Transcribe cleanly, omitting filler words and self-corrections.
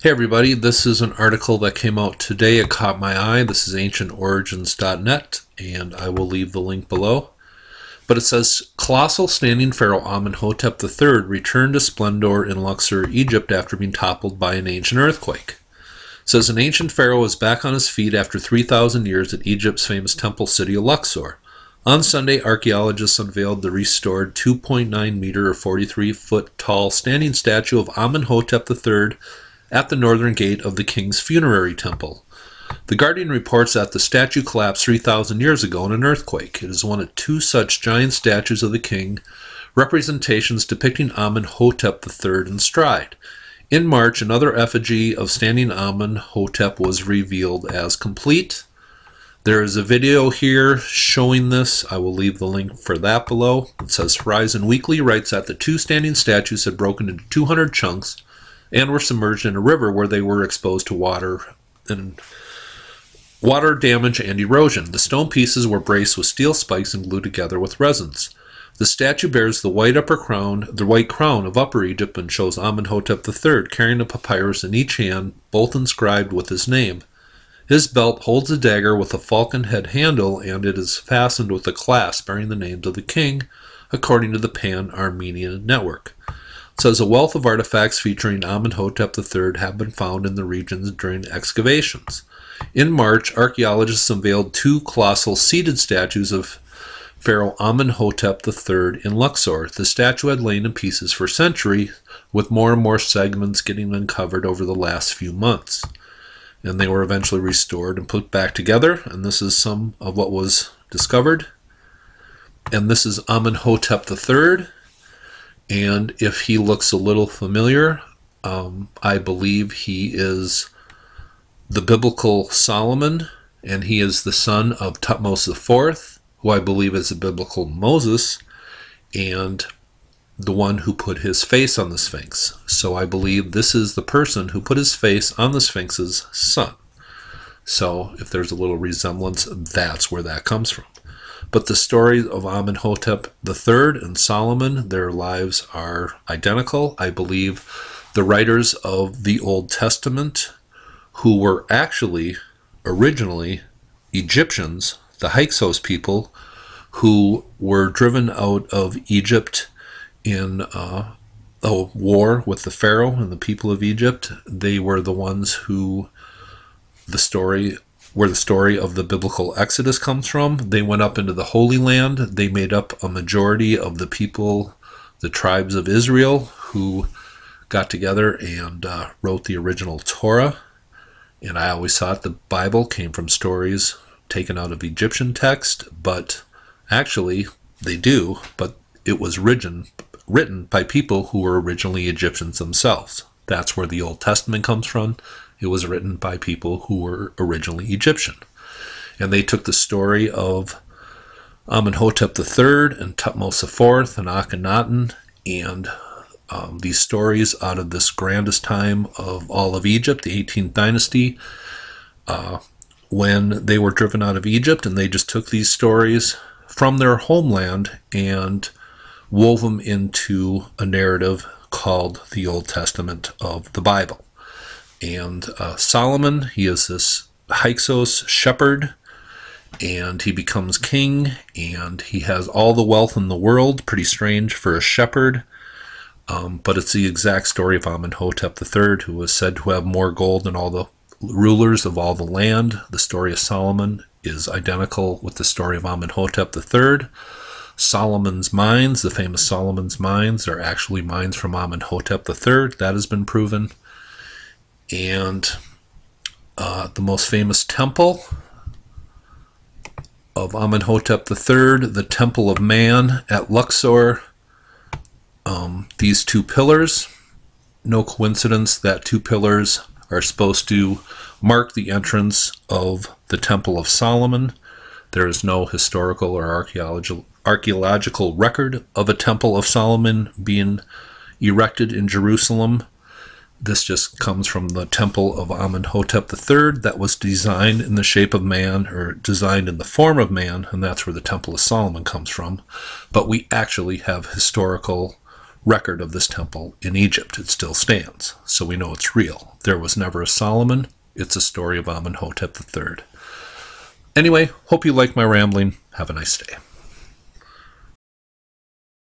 Hey everybody, this is an article that came out today. It caught my eye. This is ancientorigins.net, and I will leave the link below. But it says, Colossal standing pharaoh Amenhotep III returned to splendor in Luxor, Egypt after being toppled by an ancient earthquake. It says, an ancient pharaoh is back on his feet after 3,000 years at Egypt's famous temple city of Luxor. On Sunday, archaeologists unveiled the restored 2.9 meter or 43 foot tall standing statue of Amenhotep III at the northern gate of the king's funerary temple. The Guardian reports that the statue collapsed 3,000 years ago in an earthquake. It is one of two such giant statues of the king, representations depicting Amenhotep III in stride. In March, another effigy of standing Amenhotep was revealed as complete. There is a video here showing this. I will leave the link for that below. It says Horizon Weekly writes that the two standing statues had broken into 200 chunks and were submerged in a river where they were exposed to water damage and erosion. The stone pieces were braced with steel spikes and glued together with resins. The statue bears the white crown of Upper Egypt and shows Amenhotep III carrying a papyrus in each hand, both inscribed with his name. His belt holds a dagger with a falcon head handle, and it is fastened with a clasp bearing the names of the king, according to the Pan-Armenian Network. It says a wealth of artifacts featuring Amenhotep III have been found in the regions during excavations. In March, archaeologists unveiled two colossal seated statues of Pharaoh Amenhotep III in Luxor. The statue had lain in pieces for centuries, with more and more segments getting uncovered over the last few months. And they were eventually restored and put back together, and this is some of what was discovered. And this is Amenhotep III. And if he looks a little familiar, I believe he is the biblical Solomon, and he is the son of Thutmose IV, who I believe is the biblical Moses, and the one who put his face on the Sphinx. So I believe this is the person who put his face on the Sphinx's son. So if there's a little resemblance, that's where that comes from. But the stories of Amenhotep III and Solomon, their lives are identical. I believe the writers of the Old Testament, who were actually originally Egyptians, the Hyksos people, who were driven out of Egypt in a war with the Pharaoh and the people of Egypt, they were the ones who where the story of the biblical Exodus comes from. They went up into the Holy Land. They made up a majority of the people, the tribes of Israel, who got together and wrote the original Torah. And I always thought the Bible came from stories taken out of Egyptian text, but actually they do, but it was written by people who were originally Egyptians themselves. That's where the Old Testament comes from. It was written by people who were originally Egyptian. And they took the story of Amenhotep III and Thutmose IV and Akhenaten and these stories out of this grandest time of all of Egypt, the 18th dynasty, when they were driven out of Egypt, and they just took these stories from their homeland and wove them into a narrative called the Old Testament of the Bible. And Solomon, he is this Hyksos shepherd, and he becomes king, and he has all the wealth in the world. Pretty strange for a shepherd, but it's the exact story of Amenhotep III, who was said to have more gold than all the rulers of all the land. The story of Solomon is identical with the story of Amenhotep III. Solomon's mines, the famous Solomon's mines, are actually mines from Amenhotep III. That has been proven. And the most famous temple of Amenhotep III, the Temple of Man at Luxor. These two pillars, no coincidence that two pillars are supposed to mark the entrance of the Temple of Solomon. There is no historical or archaeological record of a Temple of Solomon being erected in Jerusalem. This just comes from the Temple of Amenhotep III that was designed in the shape of man, or designed in the form of man, and that's where the Temple of Solomon comes from. But we actually have historical record of this temple in Egypt. It still stands, so we know it's real. There was never a Solomon. It's a story of Amenhotep III. Anyway, hope you like my rambling. Have a nice day.